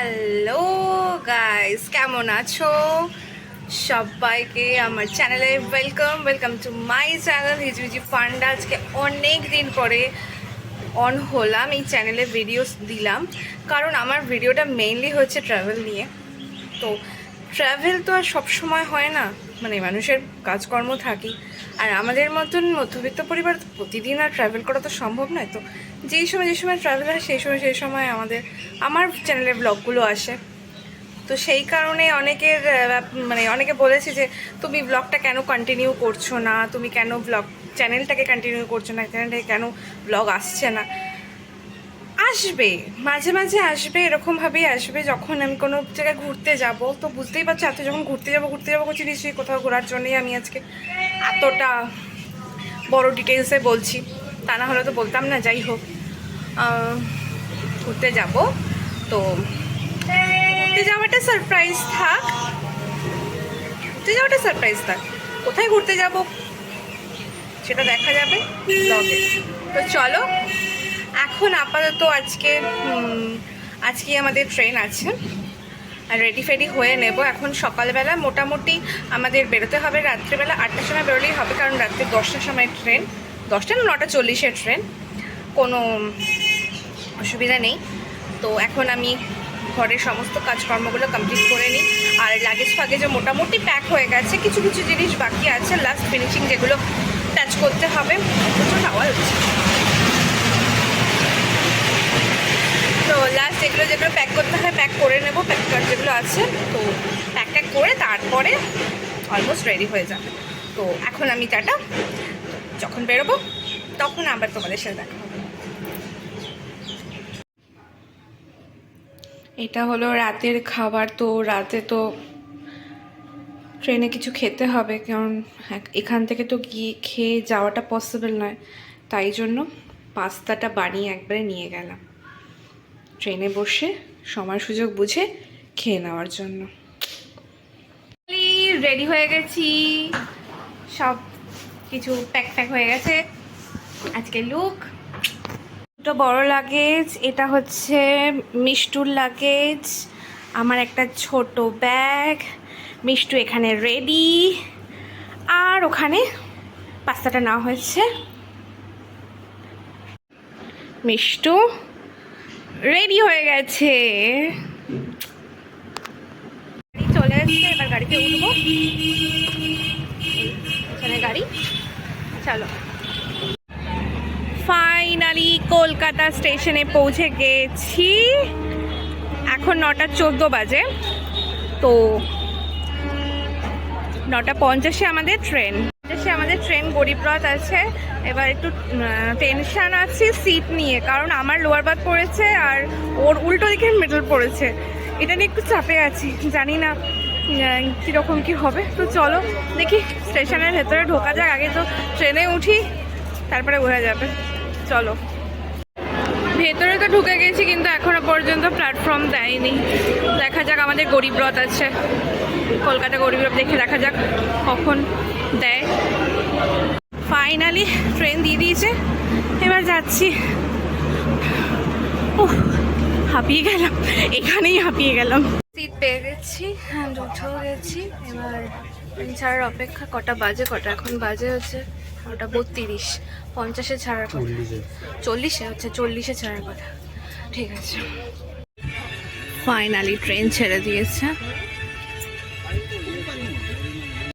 Hello guys, কেমন আছো? সবাইকে আমার চ্যানেলে ওয়েলকাম টু মাই চ্যানেল হিজবিজি ফান্ডা। আজকে অনেক দিন পরে অন হলাম, এই চ্যানেলে ভিডিওস দিলাম, কারণ আমার ভিডিওটা মেইনলি হচ্ছে ট্রাভেল নিয়ে। তো ট্রাভেল তো আর সবসময় হয় না, মানে মানুষের কাজকর্ম থাকি, আর আমাদের মতন মধ্যবিত্ত পরিবার প্রতিদিন আর ট্রাভেল করা তো সম্ভব নয়। তো যেই সময় ট্রাভেল হয় সেই সময় আমার চ্যানেলের ব্লগগুলো আসে। তো সেই কারণে অনেকে বলেছে যে তুমি ব্লগটা কেন কন্টিনিউ করছো না, তুমি কেন চ্যানেলটাকে কন্টিনিউ করছো না, চ্যানেলটাকে কেন ব্লগ আসছে না। আসবে, মাঝে মাঝে আসবে, এরকমভাবেই আসবে। যখন আমি কোনো জায়গায় ঘুরতে যাব, তো বুঝতেই পারছি, এত যখন ঘুরতে যাবো করছি, নিশ্চয়ই কোথাও ঘোরার জন্যই আমি আজকে এতটা বড় ডিটেলসে বলছি, তা না হলে তো বলতাম না। যাই হোক, ঘুরতে যাব, তো ঘুরতে যাওয়াটা সারপ্রাইজ থাক। কোথায় ঘুরতে যাব সেটা দেখা যাবে ব্লগে। তো চলো, এখন আপাতত আজকে আমাদের ট্রেন আছে, আর রেডি ফেডি হয়ে নেব। এখন সকালবেলা মোটামুটি আমাদের বেরোতে হবে, রাত্রিবেলা 8টার সময় বেরোলেই হবে, কারণ রাত্রি 10টার সময় ট্রেন, 10টা না 9:40 ট্রেন, কোনো অসুবিধা নেই। তো এখন আমি ঘরের সমস্ত কাজকর্মগুলো কমপ্লিট করে নিই, আর লাগেজও মোটামুটি প্যাক হয়ে গেছে, কিছু কিছু জিনিস বাকি আছে, লাস্ট ফিনিশিং যেগুলো টাচ করতে হবে। প্রচুর আওয়াজ হচ্ছে। তো লাস্ট যেগুলো প্যাক করতে হয় প্যাক করে নেবো, প্যাক করার যেগুলো আছে, তো প্যাক করে তারপরে অলমোস্ট রেডি হয়ে যাবে। তো এখন আমি টাটা, যখন বেরোবো তখন আবার তোমাদের সাথে দেখা হবে। এটা হলো রাতের খাবার। তো রাতে তো ট্রেনে কিছু খেতে হবে, কারণ এখান থেকে তো গিয়ে খেয়ে যাওয়াটা পসিবল নয়, তাই জন্য পাস্তাটা বানিয়ে একবারে নিয়ে গেলাম, ট্রেনে বসে সময় সুযোগ বুঝে খেয়ে নেওয়ার জন্য। রেডি হয়ে গেছি, সব কিছু প্যাক হয়ে গেছে। আজকে লুক, দুটো বড় লাগেজ, এটা হচ্ছে মিষ্টুর লাগেজ, আমার একটা ছোট ব্যাগ, মিষ্টু এখানে রেডি, আর ওখানে পাস্তাটা নেওয়া হয়েছে। মিষ্টু রেডি হয়ে গেছে, চলে এসছে, এবার গাড়িতে উঠবো। এখানে গাড়ি, চলো। ফাইনালি কলকাতা স্টেশনে পৌঁছে গেছি, এখন 9:14 বাজে। তো 9:50 আমাদের ট্রেন গরিবরথ আছে। এবার একটু টেনশান আছে সিট নিয়ে, কারণ আমার লোয়ার বার্থ পড়েছে আর ওর উল্টো দিকে মিডল পড়েছে, এটা নিয়ে একটু চাপে আছি, জানি না কীরকম কী হবে। তো চলো দেখি, স্টেশনের ভেতরে ঢোকা যাক, আগে তো ট্রেনে উঠি, তারপরে বোঝা যাবে। চলো, ভেতরে তো ঢুকে গেছি, কিন্তু এখনো পর্যন্ত প্ল্যাটফর্ম দেয়নি। দেখা যাক, আমাদের গরিবরথ আছে, কলকাতা গরিবরথ, দেখে দেখা যাক কখন দেয়। ফাইনালি ট্রেন দিয়ে দিয়েছে, এবার যাচ্ছি। হাঁপিয়ে গেলাম, এখানেই হাঁপিয়ে গেলাম। সিট পেয়ে গেছি, উঠেও গেছি, এবার ছাড়ার অপেক্ষা। কটা এখন বাজে হচ্ছে 9:32, 50-এ ছাড়ার কথা, 40-এ হচ্ছে, 40-এ ছাড়ার কথা। ঠিক আছে, ফাইনালি ট্রেন ছেড়ে দিয়েছে,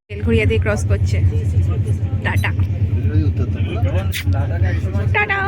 বেলঘড়িয়া দিয়ে ক্রস করছে। Tata tata.